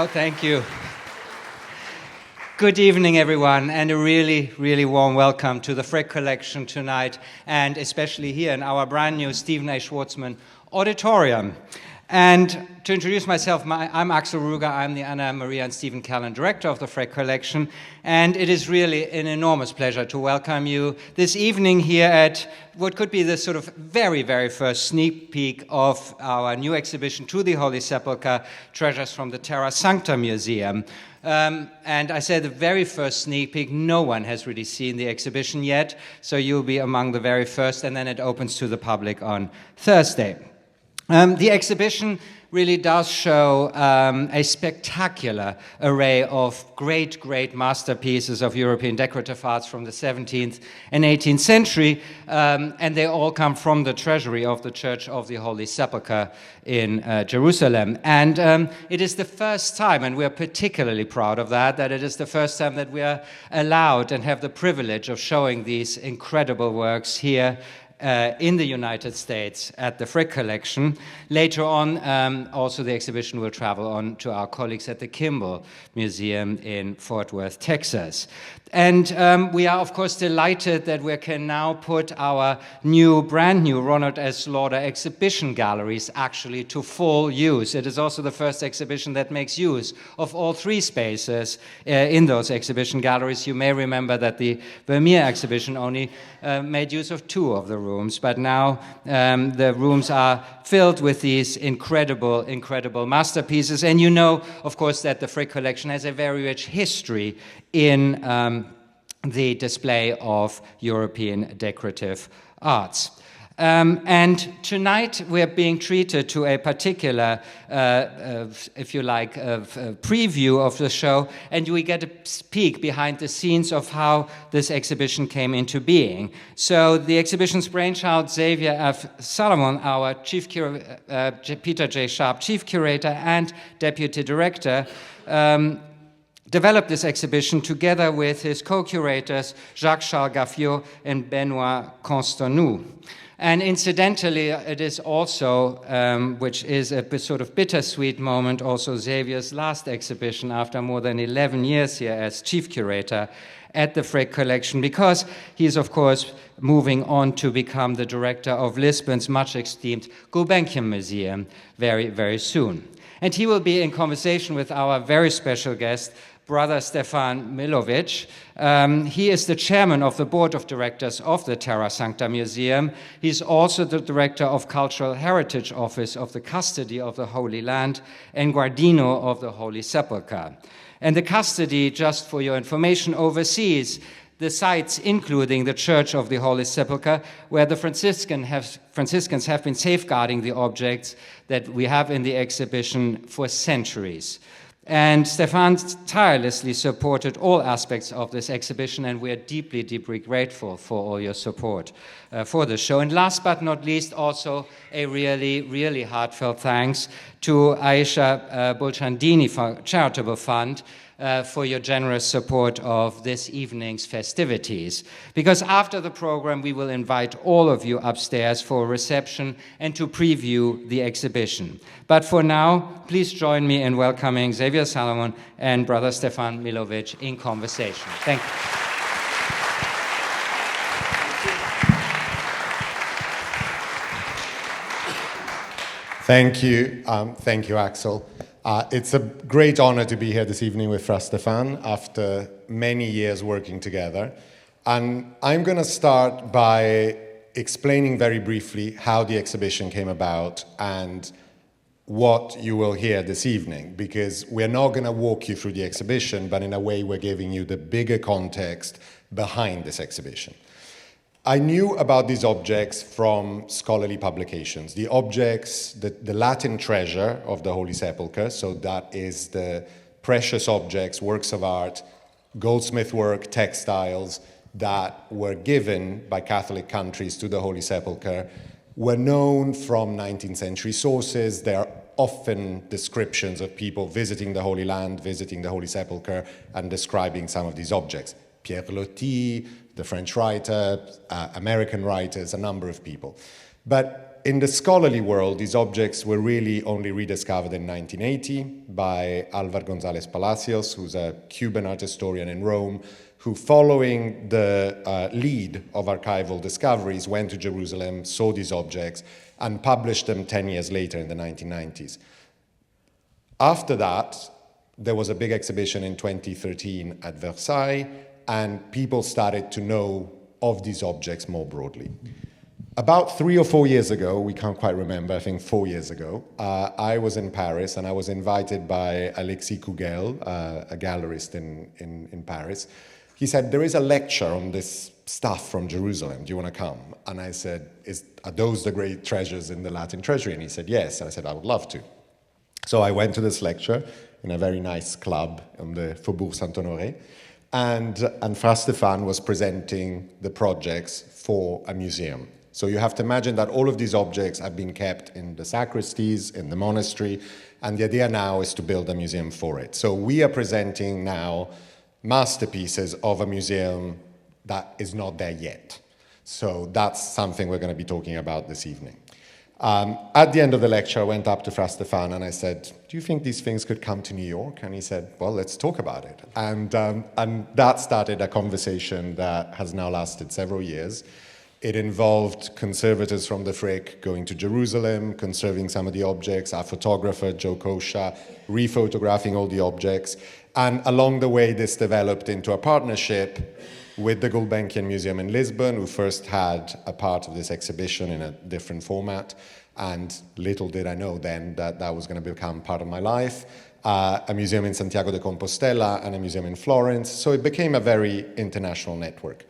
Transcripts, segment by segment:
Oh, thank you. Good evening, everyone, and a really, really warm welcome to the Frick Collection tonight, and especially here in our brand new Stephen A. Schwarzman Auditorium. And to introduce myself, I'm Axel Ruger. I'm the Anna Maria and Stephen Callan Director of the Frick Collection, and it is really an enormous pleasure to welcome you this evening here at what could be the sort of very, very first sneak peek of our new exhibition to the Holy Sepulchre, Treasures from the Terra Sancta Museum. And I said the very first sneak peek, no one has really seen the exhibition yet, so you'll be among the very first, and then it opens to the public on Thursday. The exhibition really does show a spectacular array of great, great masterpieces of European decorative arts from the 17th and 18th century, and they all come from the treasury of the Church of the Holy Sepulchre in Jerusalem. And it is the first time, and we are particularly proud of that it is the first time that we are allowed and have the privilege of showing these incredible works here in the United States at the Frick Collection. Later on, also the exhibition will travel on to our colleagues at the Kimball Museum in Fort Worth, Texas. And we are, of course, delighted that we can now put our brand new Ronald S. Lauder exhibition galleries actually to full use. It is also the first exhibition that makes use of all three spaces in those exhibition galleries. You may remember that the Vermeer exhibition only made use of two of the rooms, but now the rooms are filled with these incredible, incredible masterpieces. And you know, of course, that the Frick Collection has a very rich history in the display of European decorative arts. And tonight we're being treated to a particular, if you like, preview of the show, and we get a peek behind the scenes of how this exhibition came into being. So the exhibition's brainchild, Xavier F. Salomon, our Peter J. Sharp, Chief Curator and Deputy Director, developed this exhibition together with his co-curators Jacques-Charles Gaffiot and Benoît Constanou. And incidentally, it is also, which is a sort of bittersweet moment, also Xavier's last exhibition after more than 11 years here as chief curator at the Frick Collection, because he is, of course, moving on to become the director of Lisbon's much esteemed Gulbenkian Museum very, very soon. And he will be in conversation with our very special guest, Brother Stéphane Milovitch. He is the chairman of the board of directors of the Terra Sancta Museum. He's also the director of Cultural Heritage Office of the Custody of the Holy Land and Guardino of the Holy Sepulchre. And the custody, just for your information, oversees the sites, including the Church of the Holy Sepulchre, where the Franciscans have been safeguarding the objects that we have in the exhibition for centuries. And Stéphane tirelessly supported all aspects of this exhibition, and we are deeply, deeply grateful for all your support for the show. And last but not least, also a really, really heartfelt thanks to Aisha Bulchandini Charitable Fund for your generous support of this evening's festivities. Because after the program, we will invite all of you upstairs for a reception and to preview the exhibition. But for now, please join me in welcoming Xavier Salomon and Brother Stéphane Milovitch in conversation. Thank you. Thank you, Axel. It's a great honor to be here this evening with Fra Stéphane after many years working together. And I'm going to start by explaining very briefly how the exhibition came about and what you will hear this evening, because we're not going to walk you through the exhibition, but in a way we're giving you the bigger context behind this exhibition. I knew about these objects from scholarly publications. The objects, the Latin treasure of the Holy Sepulchre, so that is the precious objects, works of art, goldsmith work, textiles that were given by Catholic countries to the Holy Sepulchre, were known from 19th century sources. They are often descriptions of people visiting the Holy Land, visiting the Holy Sepulchre, and describing some of these objects. Pierre Loti, the French writer, American writers, a number of people. But in the scholarly world, these objects were really only rediscovered in 1980 by Álvar González Palacios, who's a Cuban art historian in Rome, who, following the lead of archival discoveries, went to Jerusalem, saw these objects, and published them 10 years later in the 1990s. After that, there was a big exhibition in 2013 at Versailles, and people started to know of these objects more broadly. About 3 or 4 years ago, we can't quite remember, I think 4 years ago, I was in Paris, and I was invited by Alexis Kugel, a gallerist in Paris. He said, there is a lecture on this stuff from Jerusalem. Do you want to come? And I said, are those the great treasures in the Latin treasury? And he said, yes. And I said, I would love to. So I went to this lecture in a very nice club on the Faubourg Saint-Honoré. And Fra Stéphane was presenting the projects for a museum. So you have to imagine that all of these objects have been kept in the sacristies, in the monastery, and the idea now is to build a museum for it. So we are presenting now masterpieces of a museum that is not there yet. So that's something we're going to be talking about this evening. At the end of the lecture, I went up to Fra Stéphane and I said, do you think these things could come to New York? And he said, well, let's talk about it. And that started a conversation that has now lasted several years. It involved conservators from the Frick going to Jerusalem, conserving some of the objects, our photographer, Joe Kosha, rephotographing all the objects. And along the way, this developed into a partnership with the Gulbenkian Museum in Lisbon, who first had a part of this exhibition in a different format. And little did I know then that that was going to become part of my life. A museum in Santiago de Compostela and a museum in Florence. So it became a very international network.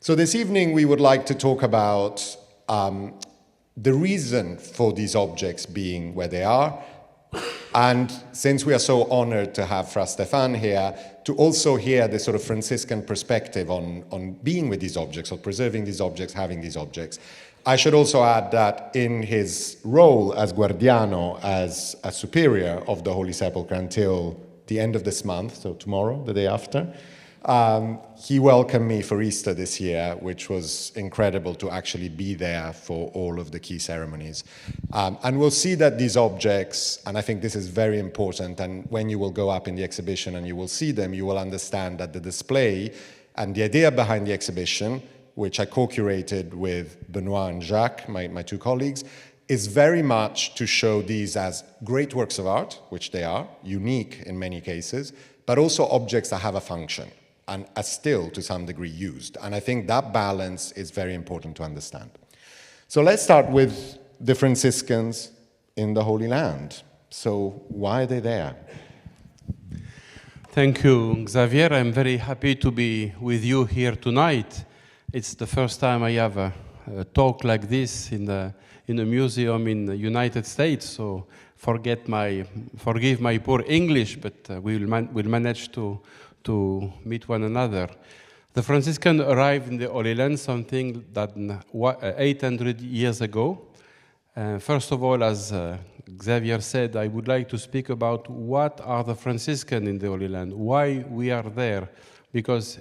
So this evening, we would like to talk about the reason for these objects being where they are. And since we are so honored to have Fra Stéphane here, to also hear the sort of Franciscan perspective on being with these objects, or preserving these objects, having these objects. I should also add that in his role as Guardiano, as a superior of the Holy Sepulchre until the end of this month, so tomorrow, the day after, he welcomed me for Easter this year, which was incredible to actually be there for all of the key ceremonies. And we'll see that these objects, and I think this is very important, and when you will go up in the exhibition and you will see them, you will understand that the display and the idea behind the exhibition, which I co-curated with Benoit and Jacques, my two colleagues, is very much to show these as great works of art, which they are, unique in many cases, but also objects that have a function and are still, to some degree, used. And I think that balance is very important to understand. So let's start with the Franciscans in the Holy Land. So why are they there? Thank you, Xavier. I'm very happy to be with you here tonight. It's the first time I have a talk like this in a museum in the United States, so forgive my poor English, but we'll manage to meet one another. The Franciscans arrived in the Holy Land something that 800 years ago. First of all, as Xavier said, I would like to speak about what are the Franciscans in the Holy Land, why we are there, because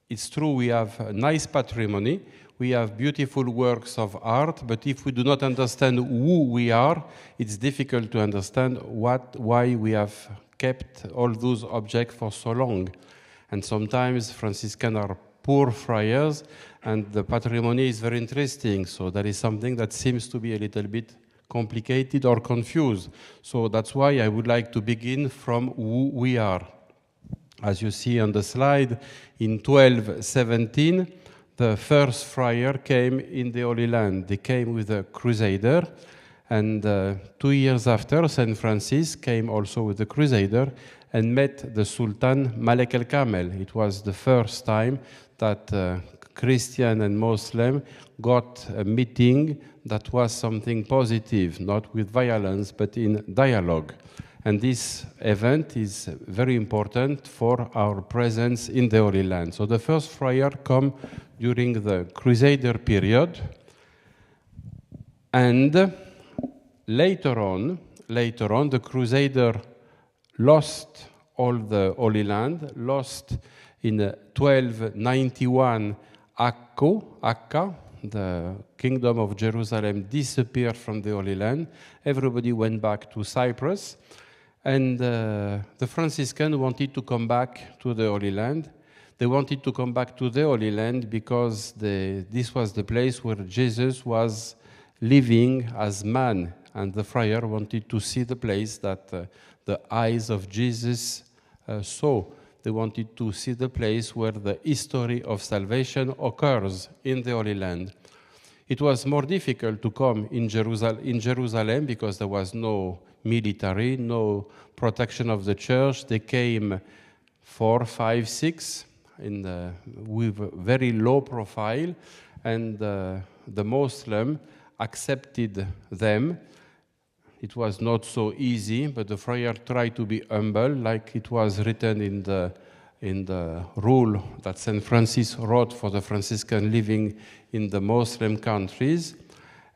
it's true we have a nice patrimony, we have beautiful works of art, but if we do not understand who we are, it's difficult to understand why we have kept all those objects for so long. And sometimes Franciscans are poor friars, and the patrimony is very interesting. So that is something that seems to be a little bit complicated or confused. So that's why I would like to begin from who we are. As you see on the slide, in 1217, the first friar came in the Holy Land. They came with a crusader, and 2 years after, Saint Francis came also with a crusader and met the Sultan Malek el-Kamel. It was the first time that Christian and Muslim got a meeting that was something positive, not with violence, but in dialogue. And this event is very important for our presence in the Holy Land. So the first friar come during the Crusader period, and later on, the Crusader lost all the Holy Land, lost in 1291 Akka, the kingdom of Jerusalem disappeared from the Holy Land, everybody went back to Cyprus, and the Franciscans wanted to come back to the Holy Land. They wanted to come back to the Holy Land because this was the place where Jesus was living as man, and the friar wanted to see the place that the eyes of Jesus saw. They wanted to see the place where the history of salvation occurs in the Holy Land. It was more difficult to come in Jerusalem because there was no military, no protection of the church. They came 4, 5, 6 with a very low profile, and the Muslim accepted them. It was not so easy, but the friar tried to be humble, like it was written in the rule that St. Francis wrote for the Franciscan living in the Muslim countries.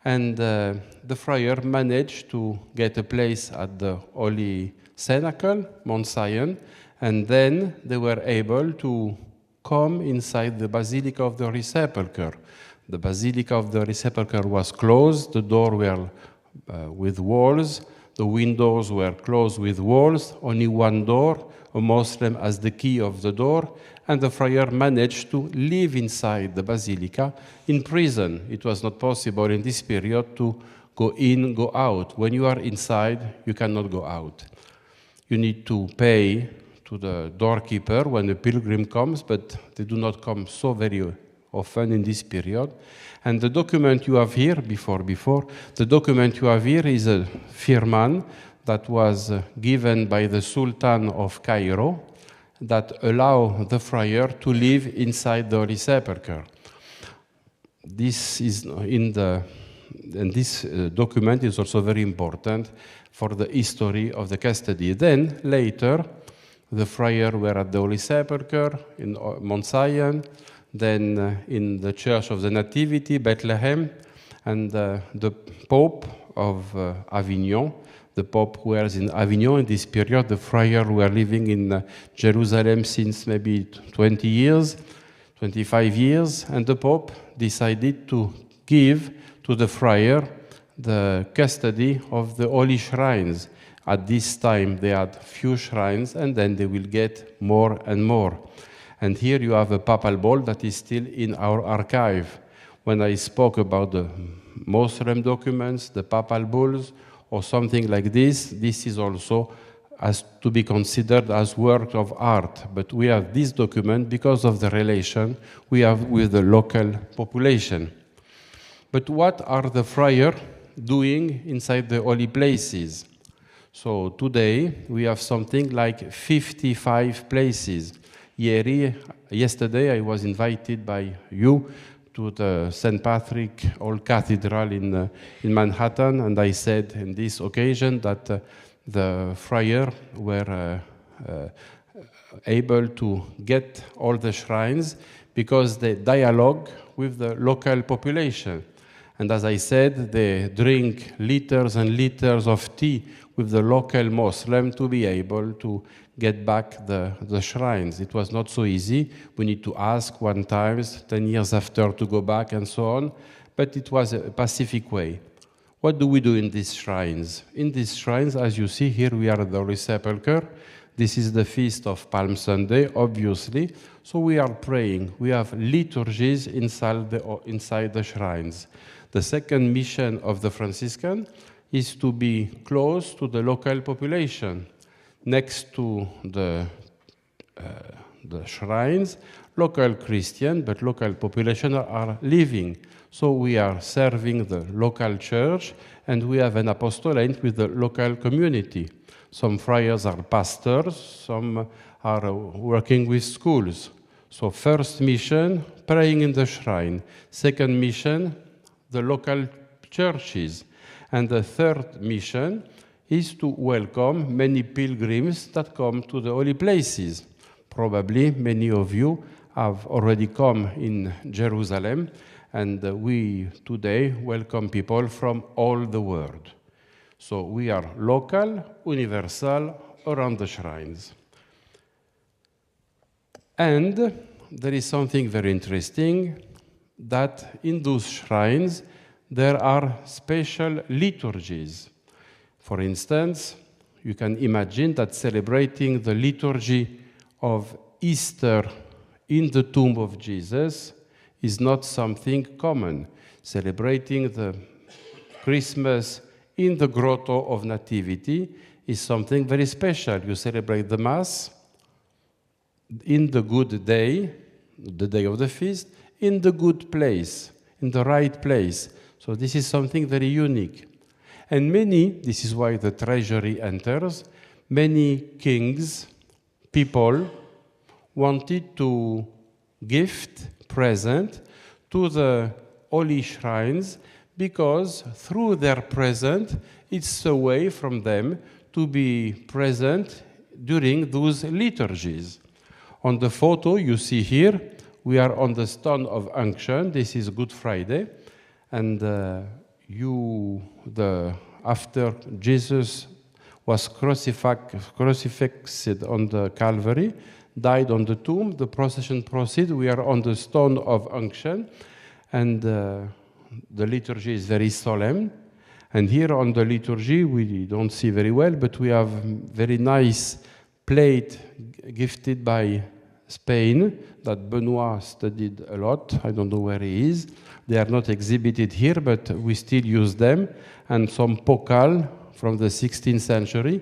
And the friar managed to get a place at the Holy Cenacle, Mount Zion, and then they were able to come inside the Basilica of the Holy Sepulcher. The Basilica of the Holy Sepulcher was closed, the door were with walls, the windows were closed with walls, only one door, a Muslim has the key of the door, and the friar managed to live inside the Basilica in prison. It was not possible in this period to go in, go out. When you are inside, you cannot go out. You need to pay to the doorkeeper when a pilgrim comes, but they do not come so very often in this period. And the document you have here, the document you have here is a firman that was given by the Sultan of Cairo that allow the friar to live inside the Holy Sepulcher. This is and this document is also very important for the history of the custody. Then later, the friar were at the Holy Sepulcher in Mount Zion, then in the Church of the Nativity, Bethlehem, and the Pope of Avignon. The Pope was in Avignon in this period. The friar were living in Jerusalem since maybe 20 years, 25 years, and the Pope decided to give to the friar the custody of the holy shrines. At this time, they had few shrines, and then they will get more and more. And here you have a papal bull that is still in our archive. When I spoke about the Muslim documents, the papal bulls, or something like this is also as to be considered as work of art. But we have this document because of the relation we have with the local population. But what are the friars doing inside the holy places? So today we have something like 55 places. Yesterday I was invited by you to the St. Patrick Old Cathedral in Manhattan, and I said in this occasion that the friars were able to get all the shrines because they dialogue with the local population. And as I said, they drink liters and liters of tea with the local Muslim to be able to get back the shrines. It was not so easy. We need to ask one time, 10 years after, to go back and so on. But it was a pacific way. What do we do in these shrines? In these shrines, as you see here, we are at the Holy Sepulcher. This is the feast of Palm Sunday, obviously. So we are praying. We have liturgies inside the shrines. The second mission of the Franciscan is to be close to the local population. Next to the shrines, local Christian, but local population are living. So we are serving the local church, and we have an apostolate with the local community. Some friars are pastors, some are working with schools. So first mission, praying in the shrine. Second mission, the local churches. And the third mission is to welcome many pilgrims that come to the holy places. Probably many of you have already come in Jerusalem, and we today welcome people from all the world. So we are local, universal, around the shrines. And there is something very interesting. that in those shrines there are special liturgies. For instance, you can imagine that celebrating the liturgy of Easter in the tomb of Jesus is not something common. Celebrating the Christmas in the grotto of Nativity is something very special. You celebrate the Mass in the good day, the day of the feast, in the good place, in the right place. So this is something very unique. And this is why the treasury enters, many kings, people wanted to gift, present to the holy shrines, because through their present, it's a way from them to be present during those liturgies. On the photo you see here, we are on the stone of unction. This is Good Friday. And after Jesus was crucified on the Calvary, died on the tomb, the procession proceeds. We are on the stone of unction, and the liturgy is very solemn. And here on the liturgy, we don't see very well, but we have very nice plate gifted by Spain that Benoit studied a lot. I don't know where he is. They are not exhibited here, but we still use them. And some pokal from the 16th century,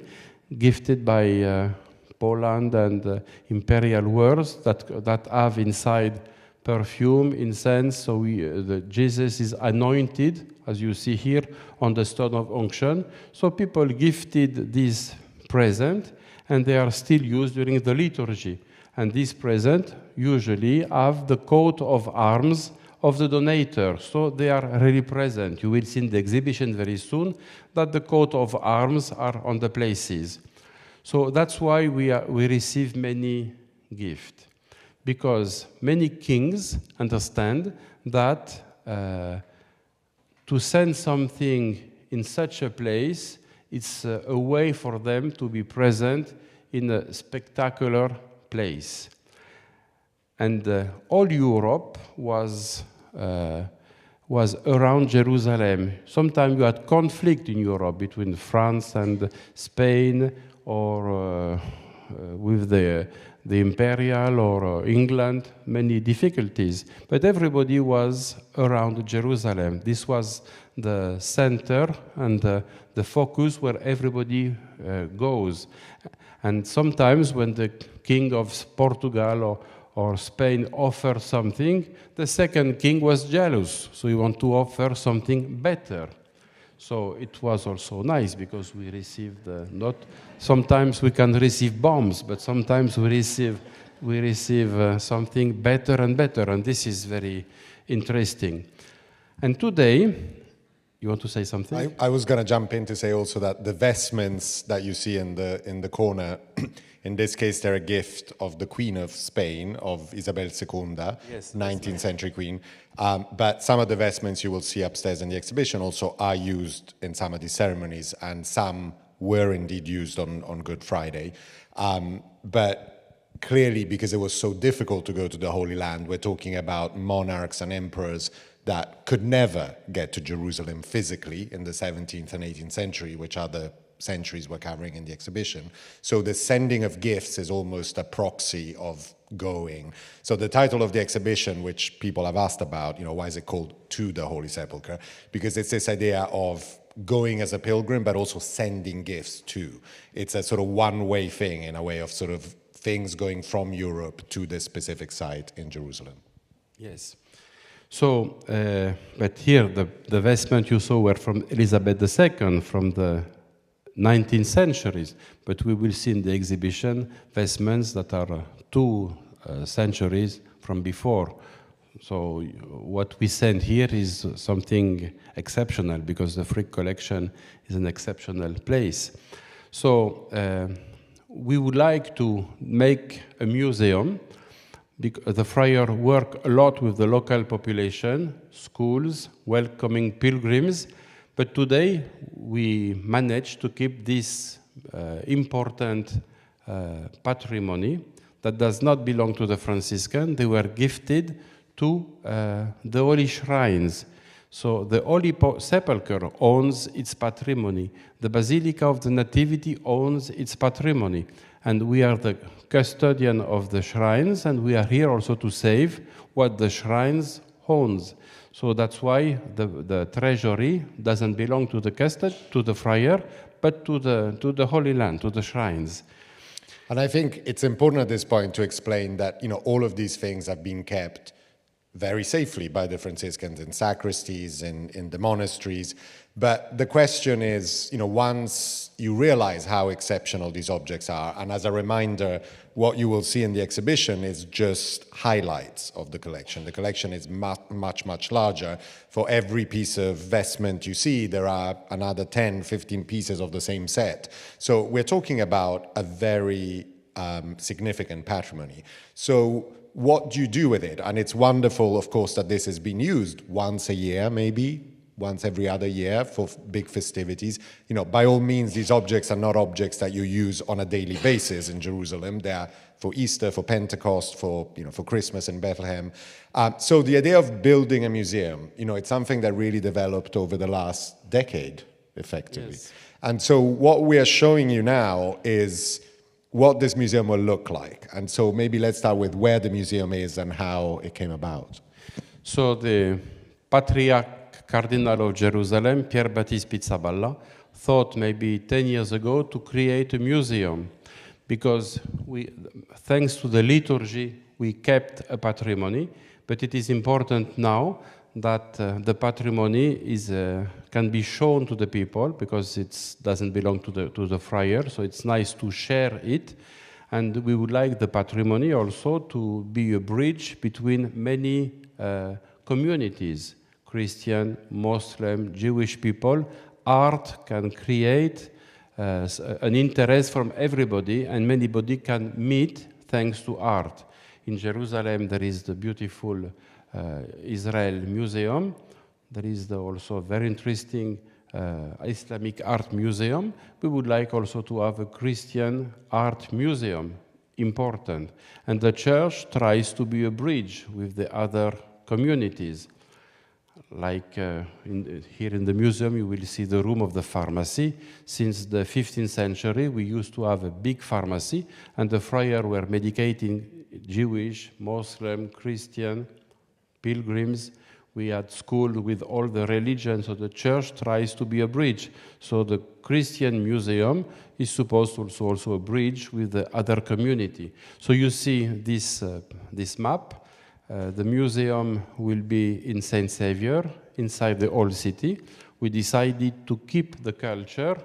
gifted by Poland and imperial wars that have inside perfume, incense. So Jesus is anointed, as you see here, on the stone of unction. So people gifted this present, and they are still used during the liturgy. And this present usually have the coat of arms of the donator. So they are really present. You will see in the exhibition very soon that the coat of arms are on the places. So that's why we receive many gifts, because many kings understand that to send something in such a place, it's a way for them to be present in a spectacular place. And all Europe was around Jerusalem. Sometimes you had conflict in Europe between France and Spain, or with the imperial or England, many difficulties. But everybody was around Jerusalem. This was the center and the focus where everybody goes. And sometimes when the king of Portugal or Spain offered something, the second king was jealous. So he wanted to offer something better. So it was also nice because we received sometimes we can receive bombs, but sometimes we receive something better and better, and this is very interesting. And today, you want to say something? I was going to jump in to say also that the vestments that you see in the corner, in this case, they're a gift of the Queen of Spain, of Isabel II, yes, 19th century queen. But some of the vestments you will see upstairs in the exhibition also are used in some of these ceremonies, and some were indeed used on Good Friday. But clearly, because it was so difficult to go to the Holy Land, we're talking about monarchs and emperors that could never get to Jerusalem physically in the 17th and 18th century, which are the centuries we're covering in the exhibition. So the sending of gifts is almost a proxy of going. So the title of the exhibition, which people have asked about, why is it called To the Holy Sepulcher? Because it's this idea of going as a pilgrim, but also sending gifts too. It's a sort of one-way thing, in a way of sort of things going from Europe to this specific site in Jerusalem. Yes. So, but here the vestment you saw were from Elizabeth II, from the 19th centuries, but we will see in the exhibition vestments that are 2 centuries from before. So what we send here is something exceptional, because the Frick collection is an exceptional place. So we would like to make a museum. The friar work a lot with the local population, schools, welcoming pilgrims, but today we managed to keep this important patrimony that does not belong to the Franciscan. They were gifted to the holy shrines. So the Holy Sepulcher owns its patrimony. The Basilica of the Nativity owns its patrimony. And we are the custodian of the shrines, and we are here also to save what the shrines owns. So that's why the treasury doesn't belong to the custod, to the friar, but to the Holy Land, to the shrines. And I think it's important at this point to explain that, all of these things have been kept very safely by the Franciscans in sacristies, in the monasteries. But the question is, once you realize how exceptional these objects are, and as a reminder, what you will see in the exhibition is just highlights of the collection. The collection is much, much larger. For every piece of vestment you see, there are another 10, 15 pieces of the same set. So we're talking about a very significant patrimony. So what do you do with it? And it's wonderful, of course, that this has been used once a year, maybe once every other year for big festivities. By all means, these objects are not objects that you use on a daily basis in Jerusalem. They are for Easter, for Pentecost, for Christmas in Bethlehem. So the idea of building a museum, it's something that really developed over the last decade, effectively. Yes. And so what we are showing you now is what this museum will look like. And so maybe let's start with where the museum is and how it came about. So the Patriarch Cardinal of Jerusalem, Pier Baptiste Pizzaballa, thought maybe 10 years ago to create a museum because thanks to the liturgy, we kept a patrimony, but it is important now that the patrimony can be shown to the people because it doesn't belong to the friar, so it's nice to share it. And we would like the patrimony also to be a bridge between many communities. Christian, Muslim, Jewish people. Art can create an interest from everybody, and anybody can meet thanks to art. In Jerusalem, there is the beautiful Israel Museum. There is also a very interesting Islamic art museum. We would like also to have a Christian art museum, important. And the church tries to be a bridge with the other communities. Like here in the museum, you will see the room of the pharmacy. Since the 15th century, we used to have a big pharmacy, and the friars were medicating Jewish, Muslim, Christian, pilgrims. We had school with all the religions, so the church tries to be a bridge. So the Christian museum is supposed to also a bridge with the other community. So you see this map. The museum will be in Saint Xavier, inside the old city. We decided to keep the culture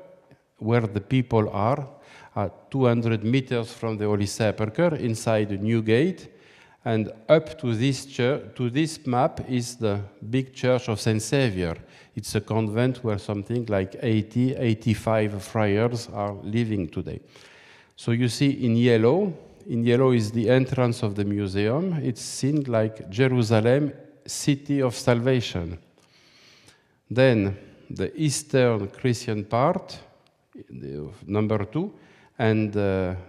where the people are, at 200 meters from the Holy Sepulcher, inside the new gate. And up to this map is the big church of Saint Xavier. It's a convent where something like 80, 85 friars are living today. So you see in yellow is the entrance of the museum. It's seen like Jerusalem, city of salvation. Then the Eastern Christian part, number 2, and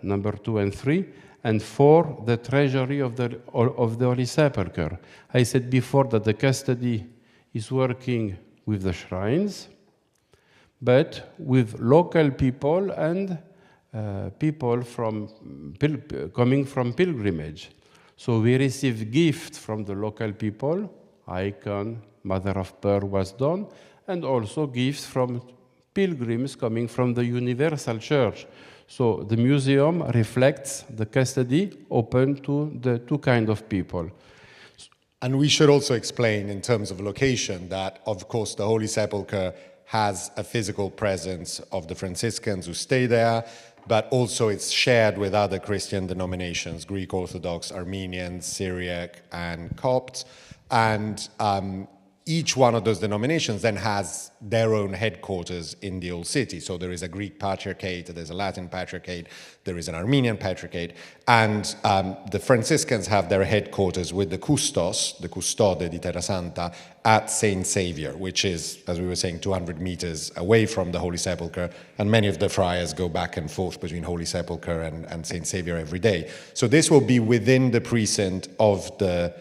number 2 and 3, and 4, the treasury of the Holy Sepulcher. I said before that the custody is working with the shrines, but with local people and people coming from pilgrimage. So we receive gifts from the local people, icon, mother of pearl was done, and also gifts from pilgrims coming from the Universal Church. So the museum reflects the custody open to the two kinds of people. And we should also explain in terms of location that, of course, the Holy Sepulcher has a physical presence of the Franciscans who stay there, but also it's shared with other Christian denominations, Greek Orthodox, Armenians, Syriac, and Copts. And each one of those denominations then has their own headquarters in the old city. So there is a Greek patriarchate, there's a Latin patriarchate, there is an Armenian patriarchate, and the Franciscans have their headquarters with the Custos, the Custode di Terra Sancta, at Saint Xavier, which is, as we were saying, 200 meters away from the Holy Sepulcher, and many of the friars go back and forth between Holy Sepulcher and Saint Xavier every day. So this will be within the precinct of the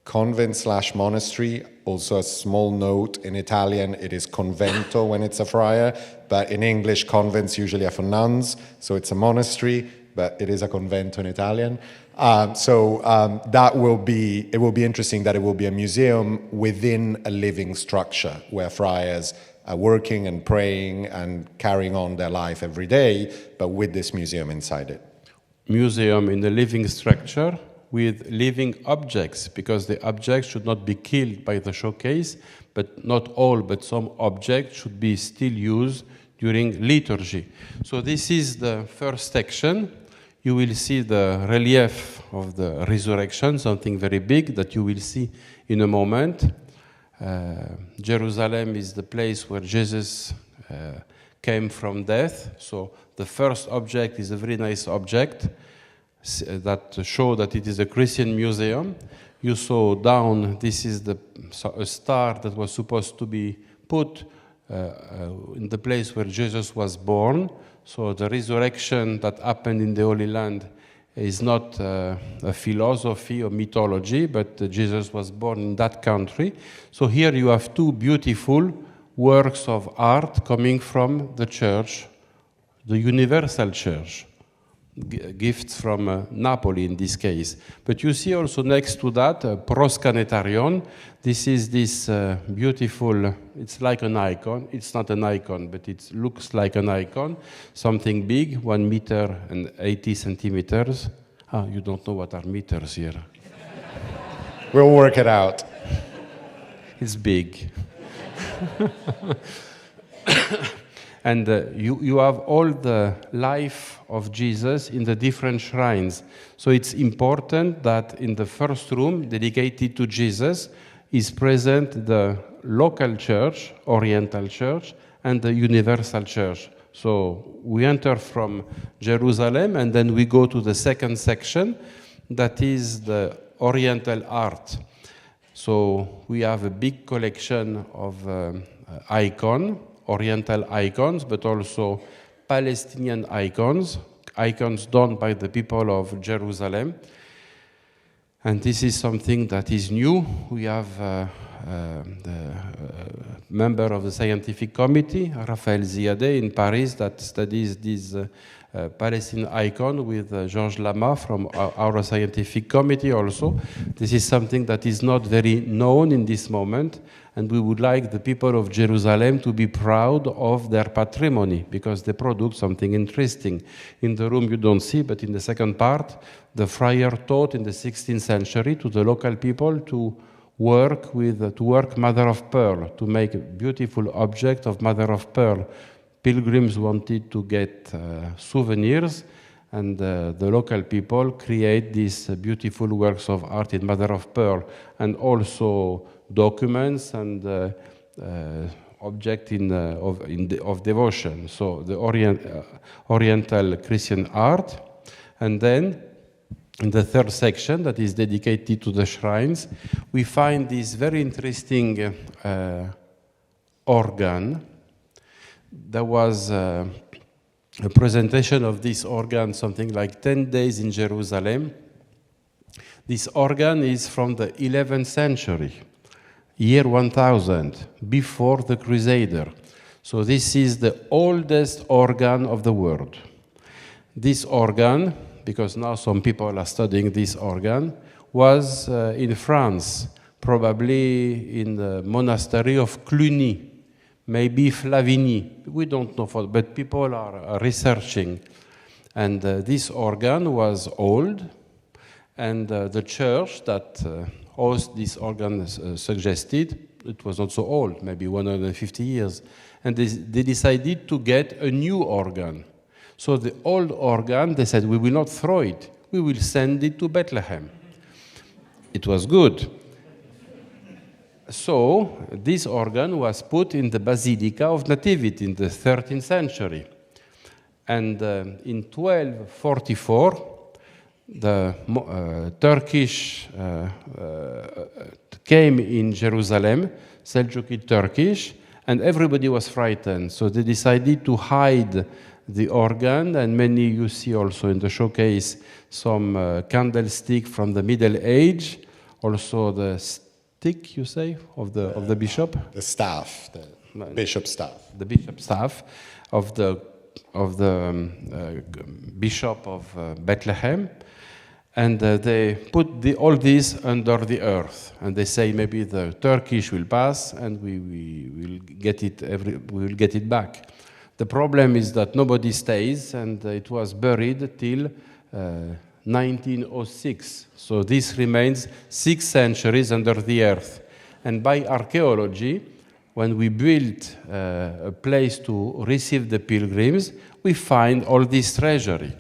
convent/monastery. Also a small note, in Italian it is convento when it's a friar, but in English convents usually are for nuns, so it's a monastery, but it is a convento in Italian. That will be, it will be interesting that it will be a museum within a living structure where friars are working and praying and carrying on their life every day, but with this museum inside it. Museum in a living structure with living objects, because the objects should not be killed by the showcase, but not all, but some objects should be still used during liturgy. So this is the first section. You will see the relief of the resurrection, something very big that you will see in a moment. Jerusalem is the place where Jesus came from death. So the first object is a very nice object that show that it is a Christian museum. You saw down, this is a star that was supposed to be put in the place where Jesus was born. So the resurrection that happened in the Holy Land is not a philosophy or mythology, but Jesus was born in that country. So here you have two beautiful works of art coming from the church, the universal church. Gifts from Napoli in this case. But you see also next to that, Proscanetarion. This is this beautiful, it's like an icon. It's not an icon, but it looks like an icon. Something big, 1 meter and 80 centimeters. Ah, you don't know what are meters here. We'll work it out. It's big. And you have all the life of Jesus in the different shrines. So it's important that in the first room dedicated to Jesus is present the local church, Oriental church, and the universal church. So we enter from Jerusalem and then we go to the second section, that is the Oriental art. So we have a big collection of Oriental icons, but also Palestinian icons done by the people of Jerusalem. And this is something that is new. We have the member of the scientific committee, Raphaël Ziadeh, in Paris, that studies this Palestinian icon with Georges Lama from our scientific committee also. This is something that is not very known in this moment, and we would like the people of Jerusalem to be proud of their patrimony, because they produce something interesting. In the room you don't see, but in the second part, the friar taught in the 16th century to the local people to work mother of pearl, to make a beautiful object of mother of pearl. Pilgrims wanted to get souvenirs, and the local people create these beautiful works of art in mother of pearl, and also documents and object of devotion. So the Oriental Christian art. And then in the third section that is dedicated to the shrines, we find this very interesting organ. There was a presentation of this organ, something like 10 days in Jerusalem. This organ is from the 11th century, year 1000, before the Crusader. So this is the oldest organ of the world. This organ, because now some people are studying this organ, was in France, probably in the monastery of Cluny, maybe Flavigny, we don't know, but people are researching. And this organ was old, and the church that hosts this organ suggested, it was not so old, maybe 150 years, and they decided to get a new organ. So the old organ, they said, we will not throw it, we will send it to Bethlehem. It was good. So this organ was put in the Basilica of Nativity in the 13th century. And in 1244, the Turkish came in Jerusalem, Seljuki Turkish, and everybody was frightened. So they decided to hide the organ, and many you see also in the showcase some candlestick from the Middle Age, also the stick, you say, of the bishop. The staff, the bishop staff. The bishop staff of the bishop of Bethlehem. And they put all this under the earth, and they say maybe the Turkish will pass, and we will get it back. The problem is that nobody stays, and it was buried till 1906. So this remains 6 centuries under the earth. And by archaeology, when we built a place to receive the pilgrims, we find all this treasury.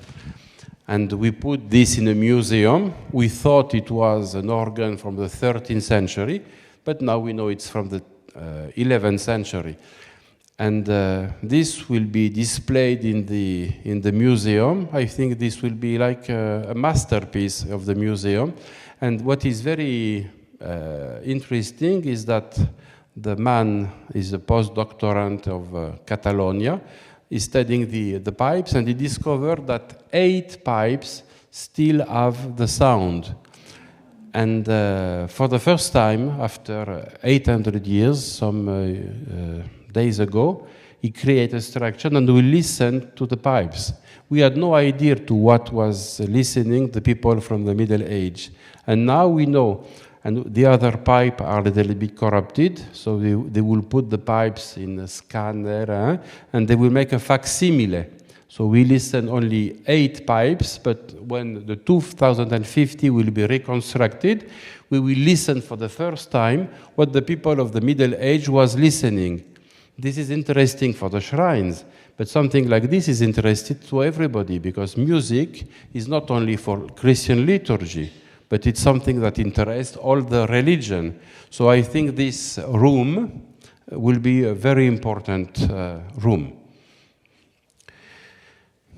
And we put this in a museum. We thought it was an organ from the 13th century, but now we know it's from the 11th century. And this will be displayed in the museum. I think this will be like a masterpiece of the museum. And what is very interesting is that the man is a postdoctorand of Catalonia. He's studying the pipes, and he discovered that 8 pipes still have the sound. And for the first time, after 800 years, some days ago, he created a structure, and we listened to the pipes. We had no idea to what was listening the people from the Middle Age. And now we know. And the other pipe are a little bit corrupted, so they will put the pipes in a scanner, and they will make a facsimile. So we listen only 8 pipes, but when the 2050 will be reconstructed, we will listen for the first time what the people of the Middle Age was listening. This is interesting for the shrines, but something like this is interesting to everybody, because music is not only for Christian liturgy, but it's something that interests all the religion. So I think this room will be a very important room.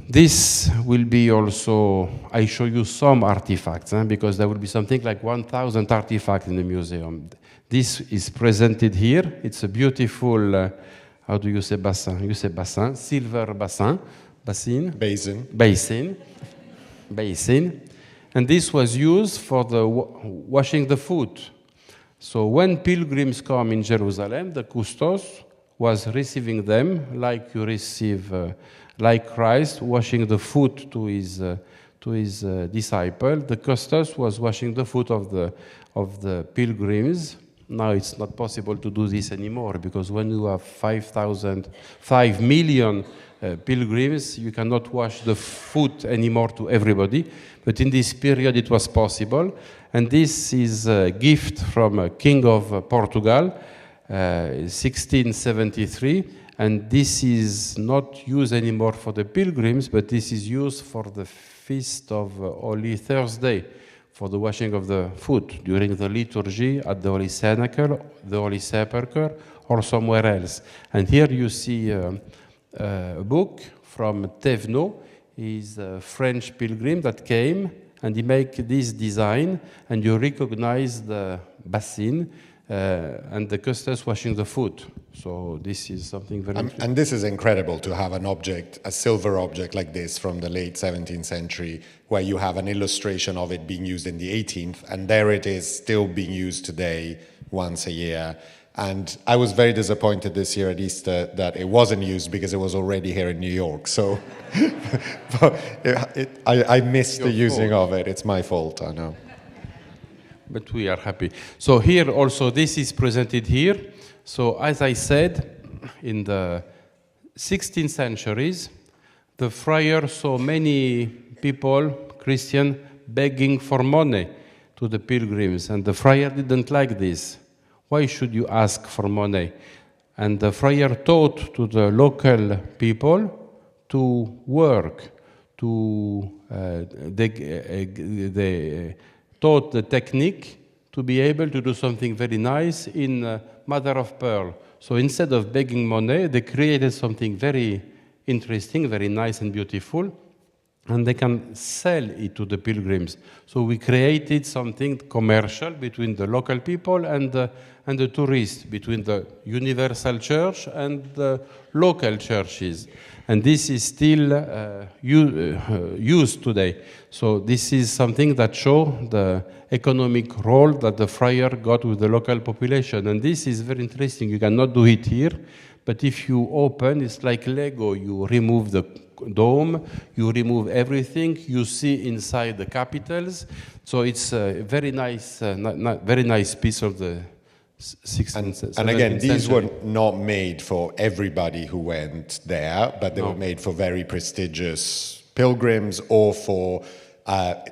This will be also, I show you some artifacts, because there will be something like 1,000 artifacts in the museum. This is presented here. It's a beautiful, how do you say bassin? You say bassin, silver bassin, basin. And this was used for the washing the foot. So when pilgrims come in Jerusalem, the custos was receiving them like you receive, like Christ washing the foot to his disciple. The custos was washing the foot of the pilgrims. Now it's not possible to do this anymore, because when you have 5 million pilgrims, you cannot wash the foot anymore to everybody. But in this period it was possible. And this is a gift from a king of Portugal, 1673. And this is not used anymore for the pilgrims, but this is used for the feast of Holy Thursday, for the washing of the foot during the liturgy at the Holy Sepulcher, or somewhere else. And here you see a book from Thévenot. He's a French pilgrim that came, and he made this design, and you recognize the basin and the custos washing the foot. So this is something very interesting. And this is incredible to have an object, a silver object like this from the late 17th century, where you have an illustration of it being used in the 18th, and there it is still being used today once a year. And I was very disappointed this year at Easter that it wasn't used, because it was already here in New York. So I missed the using of it. It's my fault, I know. But we are happy. So here also, this is presented here. So as I said, in the 16th centuries, the friar saw many people, Christian, begging for money to the pilgrims. And the friar didn't like this. Why should you ask for money? And the friar taught to the local people to work, they taught the technique to be able to do something very nice in mother of pearl. So instead of begging money, they created something very interesting, very nice and beautiful. and they can sell it to the pilgrims. So we created something commercial between the local people and the tourists, between the universal church and the local churches. And this is still used today. So this is something that shows the economic role that the friar got with the local population. And this is very interesting. You cannot do it here, but if you open, it's like Lego. You remove the dome, you remove everything, you see inside the capitals. So it's a very nice piece of the 16th and again, these century. were not made for everybody who went there, but they were made for very prestigious pilgrims or for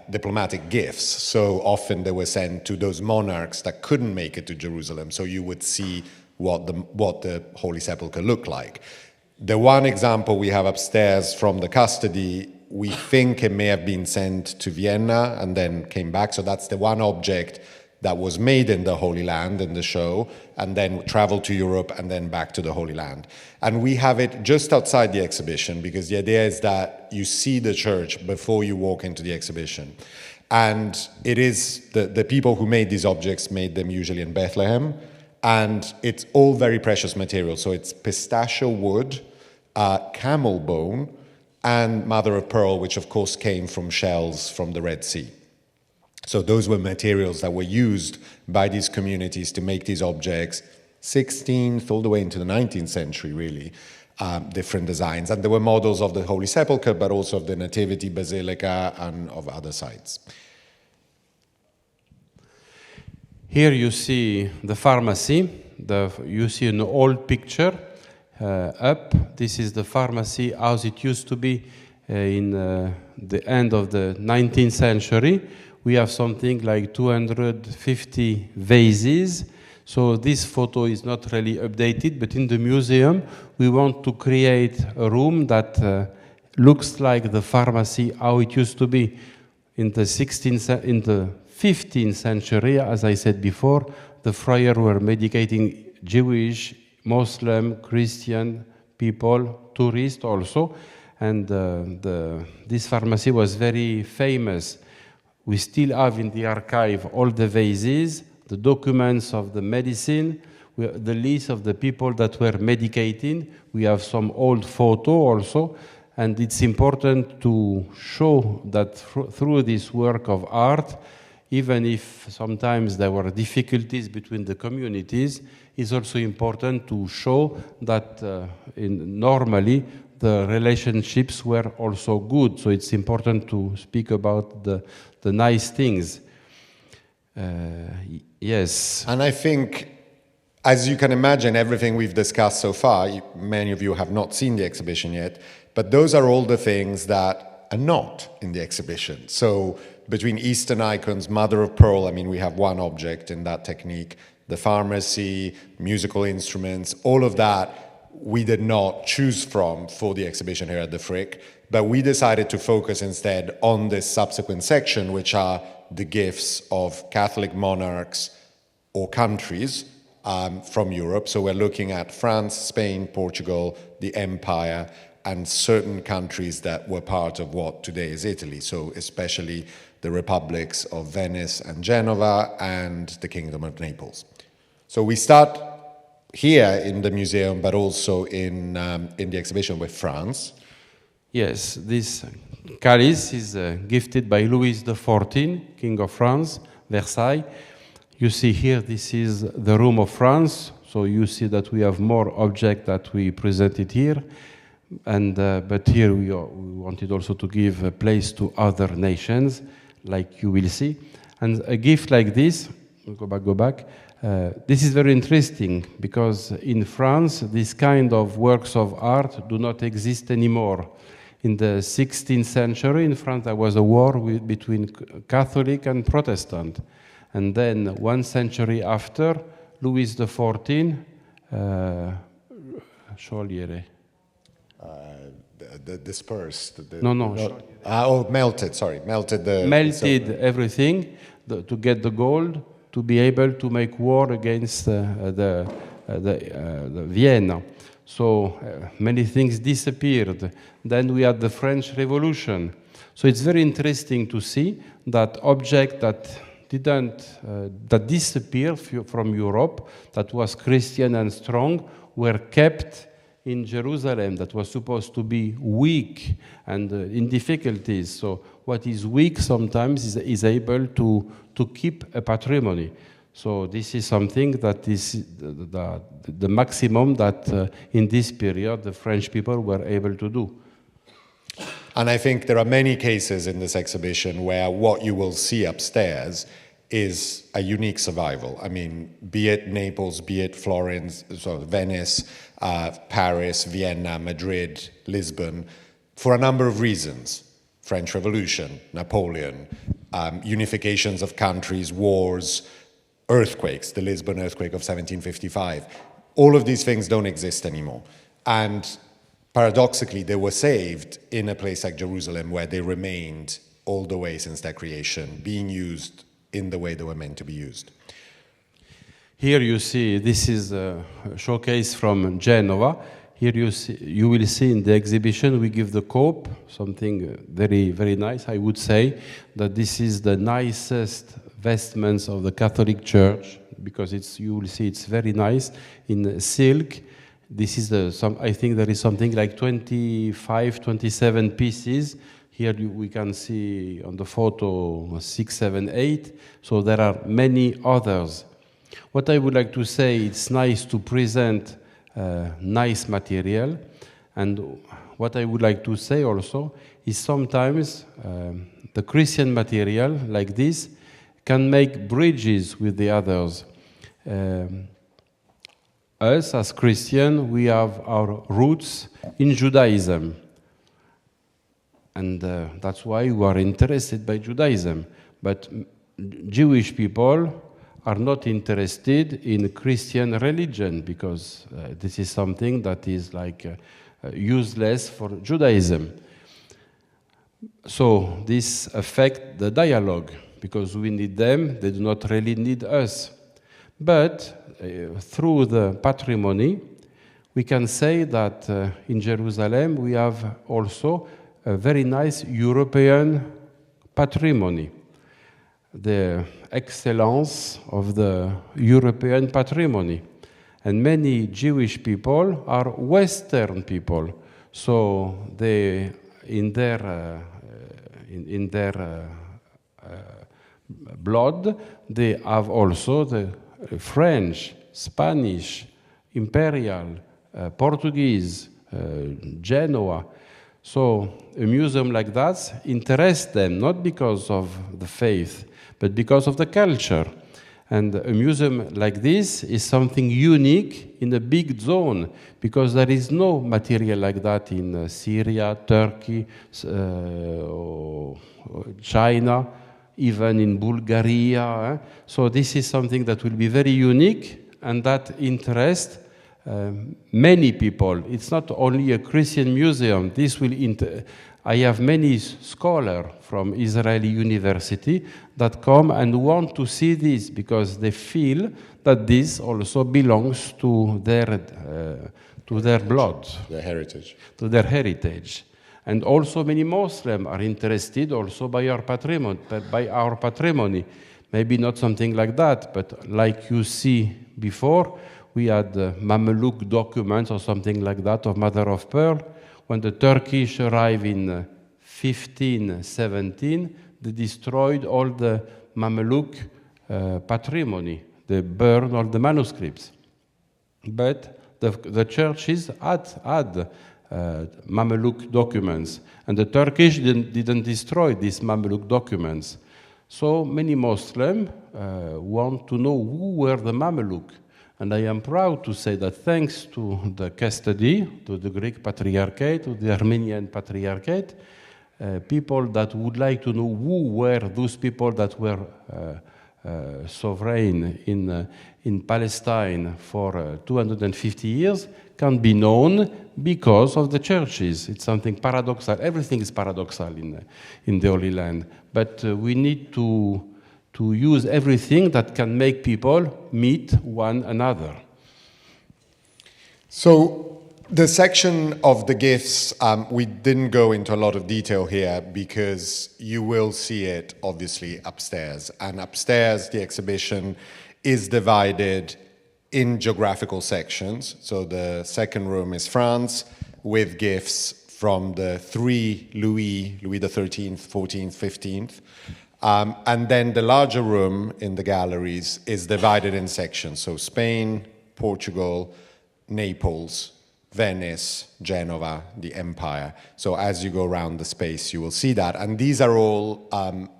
diplomatic gifts. So often they were sent to those monarchs that couldn't make it to Jerusalem, so you would see what the Holy Sepulchre looked like. The one example we have upstairs from the custody, we think it may have been sent to Vienna and then came back. So that's the one object that was made in the Holy Land in the show, and then traveled to Europe and then back to the Holy Land. And we have it just outside the exhibition, because the idea is that you see the church before you walk into the exhibition. And it is the people who made these objects made them usually in Bethlehem, and it's all very precious material. So it's pistachio wood, camel bone, and mother of pearl, which of course came from shells from the Red Sea. So those were materials that were used by these communities to make these objects, 16th all the way into the 19th century, really, different designs. And there were models of the Holy Sepulchre, but also of the Nativity Basilica and of other sites. Here you see the pharmacy. You see an old picture up. This is the pharmacy as it used to be in the end of the 19th century. We have something like 250 vases. So this photo is not really updated, but in the museum, we want to create a room that looks like the pharmacy, how it used to be in the 15th century. As I said before, the friars were medicating Jewish, Muslim, Christian people, tourists also. And this pharmacy was very famous. We still have in the archive all the vases, the documents of the medicine, the list of the people that were medicating. We have some old photo also, and it's important to show that through this work of art, even if sometimes there were difficulties between the communities, it's also important to show that normally the relationships were also good. So it's important to speak about the nice things. Yes. And I think, as you can imagine, everything we've discussed so far, many of you have not seen the exhibition yet, but those are all the things that are not in the exhibition. So between Eastern icons, mother of pearl, I mean, we have one object in that technique, the pharmacy, musical instruments, all of that we did not choose from for the exhibition here at the Frick, but we decided to focus instead on this subsequent section, which are the gifts of Catholic monarchs or countries from Europe. So we're looking at France, Spain, Portugal, the Empire, and certain countries that were part of what today is Italy. So especially the republics of Venice and Genova and the Kingdom of Naples. So we start here in the museum, but also in the exhibition with France. Yes, this chalice is gifted by Louis XIV, King of France, Versailles. You see here, this is the room of France. So you see that we have more objects that we presented here. And but here we wanted also to give a place to other nations, like you will see. And a gift like this, go back. This is very interesting because in France, this kind of works of art do not exist anymore. In the 16th century, in France, there was a war between Catholic and Protestant. And then 1 century after, Louis XIV, Chauliere. Dispersed. Melted everything to get the gold, to be able to make war against the Vienna. So many things disappeared. Then we had the French Revolution. So it's very interesting to see that object that that disappeared from Europe, that was Christian and strong, were kept in Jerusalem, that was supposed to be weak and in difficulties. So what is weak sometimes is able to keep a patrimony. So this is something that is the maximum that in this period the French people were able to do. And I think there are many cases in this exhibition where what you will see upstairs is a unique survival. I mean, be it Naples, be it Florence, Venice, Paris, Vienna, Madrid, Lisbon, for a number of reasons. French Revolution, Napoleon, unifications of countries, wars, earthquakes, the Lisbon earthquake of 1755. All of these things don't exist anymore. And paradoxically, they were saved in a place like Jerusalem where they remained all the way since their creation, being used in the way they were meant to be used. Here you see, this is a showcase from Genova. Here you will see in the exhibition we give the cope, something very, very nice. I would say that this is the nicest vestments of the Catholic Church, because you will see it's very nice in silk. This is I think there is something like 25, 27 pieces. Here we can see on the photo 6, 7, 8. So there are many others. What I would like to say, it's nice to present nice material. And what I would like to say also is sometimes the Christian material like this can make bridges with the others. Us as Christians, we have our roots in Judaism. And that's why we are interested by Judaism. But Jewish people are not interested in Christian religion, because this is something that is like useless for Judaism. So this affects the dialogue, because we need them, they do not really need us. But through the patrimony, we can say that in Jerusalem we have also a very nice European patrimony. The excellence of the European patrimony. And many Jewish people are Western people. So they, in their blood, they have also the French, Spanish, Imperial, Portuguese, Genoa. So a museum like that interests them, not because of the faith, but because of the culture. And a museum like this is something unique in a big zone, because there is no material like that in Syria, Turkey, or China, even in Bulgaria. So this is something that will be very unique and that interests many people. It's not only a Christian museum. This will I have many scholars from Israeli university that come and want to see this, because they feel that this also belongs to their blood, their heritage. To their heritage. And also many Muslims are interested also by our patrimony. Maybe not something like that, but like you see before, we had Mameluke documents or something like that of Mother of Pearl. When the Turkish arrived in 1517, they destroyed all the Mameluke patrimony. They burned all the manuscripts. But the churches had Mameluke documents, and the Turkish didn't destroy these Mameluke documents. So many Muslims want to know who were the Mameluke. And I am proud to say that thanks to the custody, to the Greek Patriarchate, to the Armenian Patriarchate, people that would like to know who were those people that were sovereign in Palestine for 250 years can be known because of the churches. It's something paradoxal. Everything is paradoxal in the Holy Land. But we need to use everything that can make people meet one another. So The section of the gifts, we didn't go into a lot of detail here because you will see it obviously upstairs. And upstairs, the exhibition is divided in geographical sections. So the second room is France with gifts from the three Louis the 13th, 14th, 15th. And then the larger room in the galleries is divided in sections. So Spain, Portugal, Naples, Venice, Genova, the Empire. So as you go around the space, you will see that. And these are all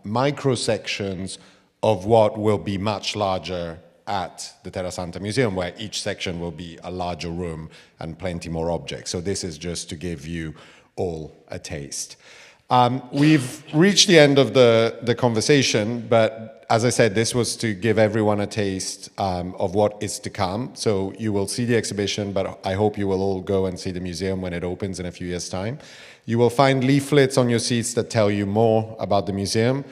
micro sections of what will be much larger at the Terra Sancta Museum, where each section will be a larger room and plenty more objects. So this is just to give you all a taste. We've reached the end of the conversation, but as I said, this was to give everyone a taste of what is to come. So you will see the exhibition, but I hope you will all go and see the museum when it opens in a few years' time. You will find leaflets on your seats that tell you more about the museum.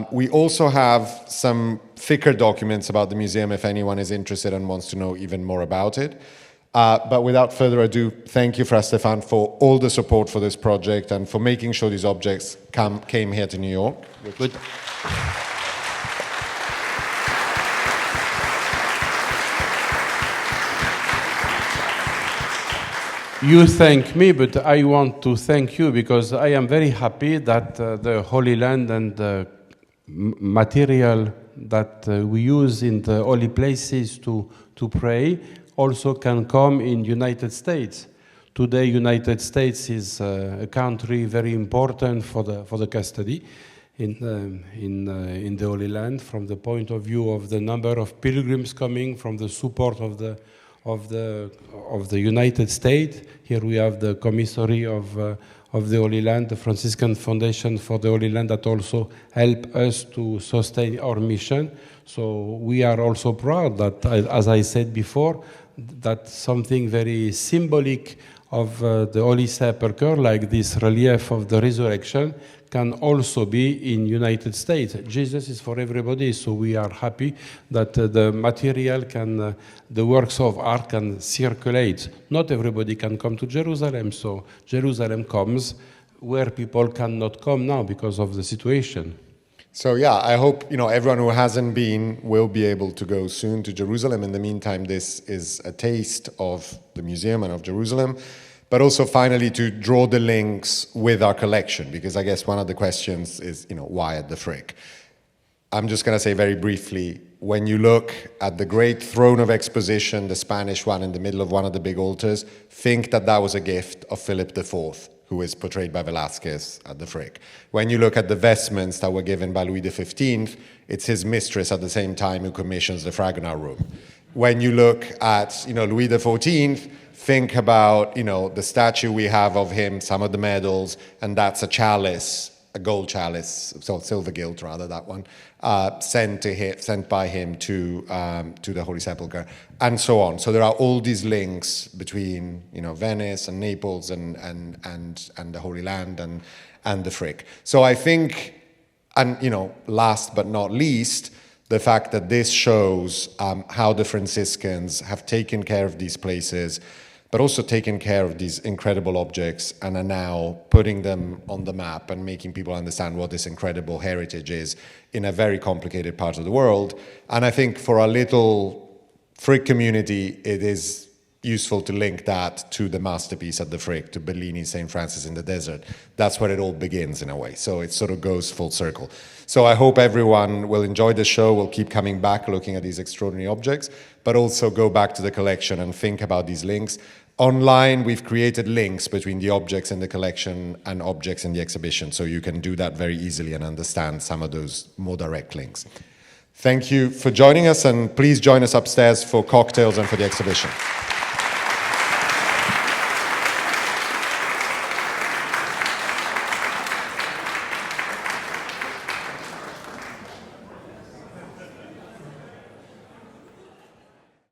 We also have some thicker documents about the museum if anyone is interested and wants to know even more about it. But without further ado, thank you, Stéphane, for all the support for this project and for making sure these objects came here to New York. Good. You thank me, but I want to thank you because I am very happy that the Holy Land and the material that we use in the holy places to pray also can come in United States. Today, United States is a country very important for the custody in the Holy Land, from the point of view of the number of pilgrims coming, from the support of the United States. Here we have the commissary of the Holy Land, the Franciscan Foundation for the Holy Land, that also help us to sustain our mission. So we are also proud that, as I said before, that something very symbolic of the Holy Sepulcher, like this relief of the resurrection, can also be in United States. Jesus is for everybody, so we are happy that the material can, the works of art can circulate. Not everybody can come to Jerusalem, so Jerusalem comes where people cannot come now because of the situation. So yeah, I hope everyone who hasn't been will be able to go soon to Jerusalem. In the meantime, this is a taste of the museum and of Jerusalem, but also finally to draw the links with our collection, because I guess one of the questions is, why at the Frick? I'm just going to say very briefly, when you look at the great throne of exposition, the Spanish one in the middle of one of the big altars, think that that was a gift of Philip IV, who is portrayed by Velázquez at the Frick. When you look at the vestments that were given by Louis XV, it's his mistress at the same time who commissions the Fragonard room. When you look at Louis XIV, think about the statue we have of him, some of the medals, and that's a chalice, a gold chalice, so silver gilt rather, that one, sent by him to the Holy Sepulcher, and so on. So there are all these links between Venice and Naples and the Holy Land and the Frick. So I think, and last but not least, the fact that this shows how the Franciscans have taken care of these places, but also taken care of these incredible objects and are now putting them on the map and making people understand what this incredible heritage is in a very complicated part of the world. And I think for our little Frick community, it is useful to link that to the masterpiece at the Frick, to Bellini's St. Francis in the Desert. That's where it all begins in a way. So it sort of goes full circle. So I hope everyone will enjoy the show, will keep coming back looking at these extraordinary objects, but also go back to the collection and think about these links. Online, we've created links between the objects in the collection and objects in the exhibition, so you can do that very easily and understand some of those more direct links. Thank you for joining us, and please join us upstairs for cocktails and for the exhibition.